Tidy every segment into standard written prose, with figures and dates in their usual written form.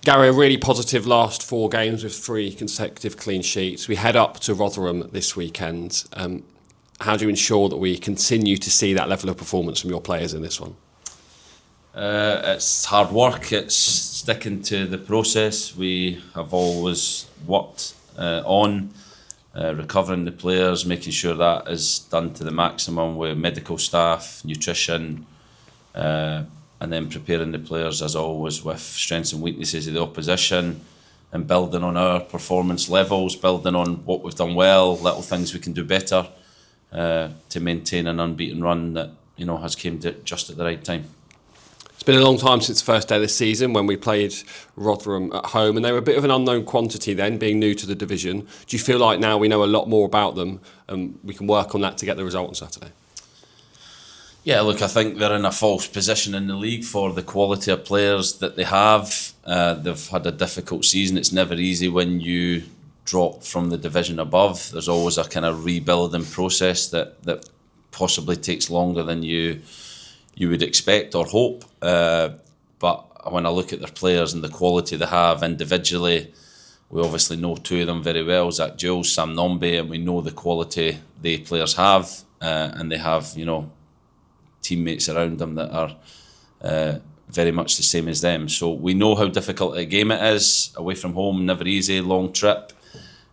Gary, a really positive last 4 games with 3 consecutive clean sheets. We head up to Rotherham this weekend. How do you ensure that we continue to see that level of performance from your players in this one? It's hard work, it's sticking to the process. We have always worked on recovering the players, making sure that is done to the maximum with medical staff, nutrition, and then preparing the players as always with strengths and weaknesses of the opposition and building on our performance levels, building on what we've done well, little things we can do better to maintain an unbeaten run that has came just at the right time. It's been a long time since the first day of the season when we played Rotherham at home, and they were a bit of an unknown quantity then, being new to the division. Do you feel like now we know a lot more about them and we can work on that to get the result on Saturday? Yeah, look, I think they're in a false position in the league for the quality of players that they have. They've had a difficult season. It's never easy when you drop from the division above. There's always a kind of rebuilding process that possibly takes longer than you would expect or hope. But when I look at their players and the quality they have individually, we obviously know 2 of them very well, Zach Jules, Sam Nombe, and we know the quality they players have, and they have, teammates around them that are very much the same as them. So we know how difficult a game it is, away from home, never easy, long trip.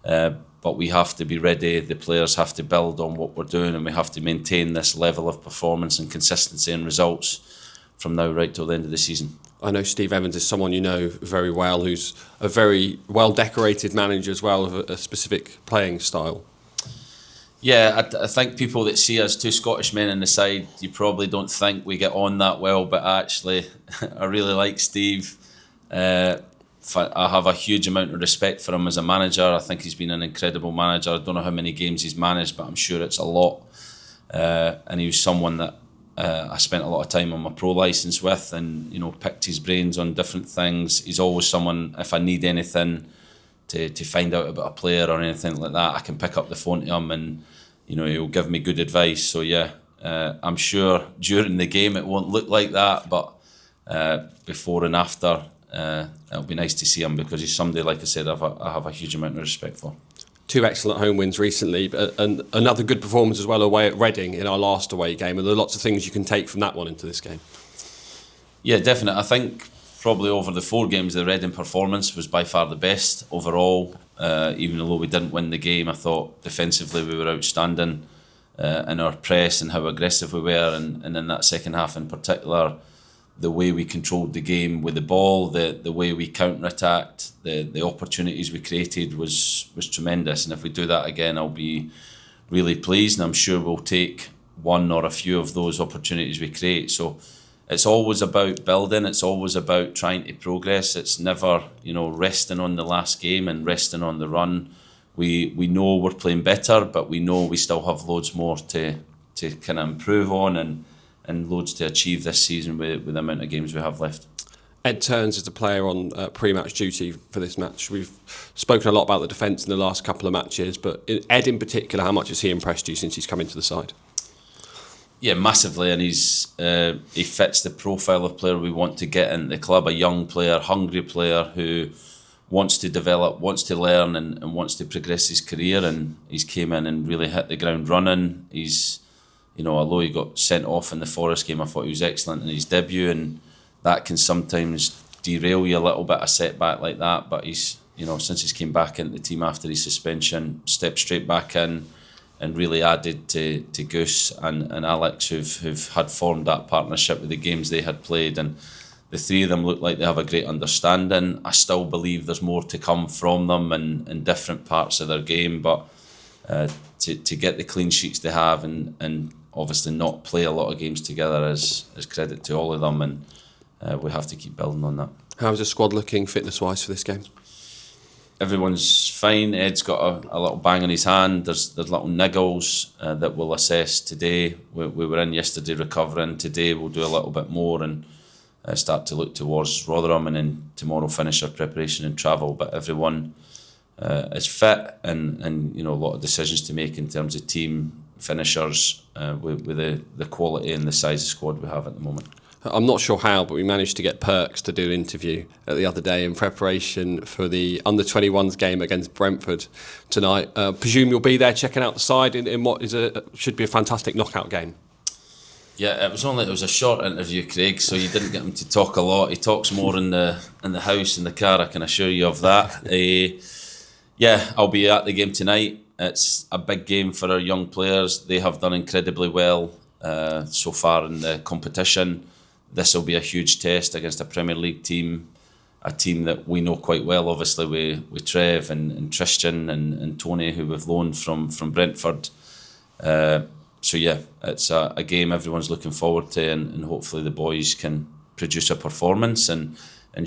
But we have to be ready, the players have to build on what we're doing, and we have to maintain this level of performance and consistency and results from now right till the end of the season. I know Steve Evans is someone you know very well, who's a very well-decorated manager as well, with a specific playing style. Yeah, I think people that see us 2 Scottish men in the side, you probably don't think we get on that well, but actually I really like Steve. I have a huge amount of respect for him as a manager. I think he's been an incredible manager. I don't know how many games he's managed, but I'm sure it's a lot. And he was someone that I spent a lot of time on my pro licence with, and picked his brains on different things. He's always someone, if I need anything to find out about a player or anything like that, I can pick up the phone to him and he'll give me good advice. So yeah, I'm sure during the game it won't look like that, but before and after, it'll be nice to see him, because he's somebody, like I said, I have a huge amount of respect for. 2 excellent home wins recently, and another good performance as well away at Reading in our last away game. And there are lots of things you can take from that one into this game. Yeah, definitely. I think probably over the 4 games, the Reading performance was by far the best overall. Even though we didn't win the game, I thought defensively we were outstanding in our press and how aggressive we were, and in that second half in particular, the way we controlled the game with the ball, the way we counter-attacked, the opportunities we created was tremendous. And if we do that again, I'll be really pleased, and I'm sure we'll take one or a few of those opportunities we create. So it's always about building, it's always about trying to progress. It's never, resting on the last game and resting on the run. We know we're playing better, but we know we still have loads more to kind of improve on, and loads to achieve this season with the amount of games we have left. Ed Turns is the player on pre-match duty for this match. We've spoken a lot about the defence in the last couple of matches, but Ed in particular, how much has he impressed you since he's come into the side? Yeah, massively, and he fits the profile of player we want to get in the club, a young player, hungry player who wants to develop, wants to learn, and wants to progress his career, and he's came in and really hit the ground running. He's although he got sent off in the Forest game, I thought he was excellent in his debut, and that can sometimes derail you a little bit, a setback like that. But he's, since he's came back into the team after his suspension, stepped straight back in and really added to Goose and Alex, who've had formed that partnership with the games they had played. And the 3 of them look like they have a great understanding. I still believe there's more to come from them in different parts of their game, but to get the clean sheets they have and obviously not play a lot of games together is credit to all of them, and we have to keep building on that. How's the squad looking fitness-wise for this game? Everyone's fine. Ed's got a little bang in his hand. There's little niggles that we'll assess today. We were in yesterday recovering. Today we'll do a little bit more and start to look towards Rotherham, and then tomorrow finish our preparation and travel. But everyone is fit, and a lot of decisions to make in terms of team finishers with the quality and the size of squad we have at the moment. I'm not sure how, but we managed to get Perks to do an interview the other day in preparation for the under-21s game against Brentford tonight. Presume you'll be there checking out the side in what should be a fantastic knockout game. Yeah, it was a short interview, Craig, so you didn't get him to talk a lot. He talks more in the house, in the car, I can assure you of that. Yeah, I'll be at the game tonight. It's a big game for our young players. They have done incredibly well so far in the competition. This will be a huge test against a Premier League team, a team that we know quite well, obviously, with Trev and Tristan and Tony, who we've loaned from Brentford. So yeah, it's a game everyone's looking forward to, and hopefully the boys can produce a performance and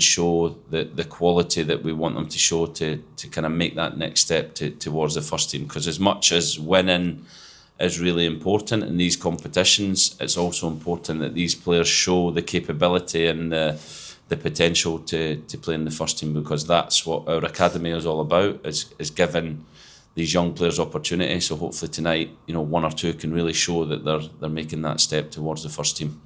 show the quality that we want them to show to kind of make that next step towards the first team. Because as much as winning is really important in these competitions, it's also important that these players show the capability and the potential to play in the first team, because that's what our academy is all about, is giving these young players opportunity. So hopefully tonight, one or two can really show that they're making that step towards the first team.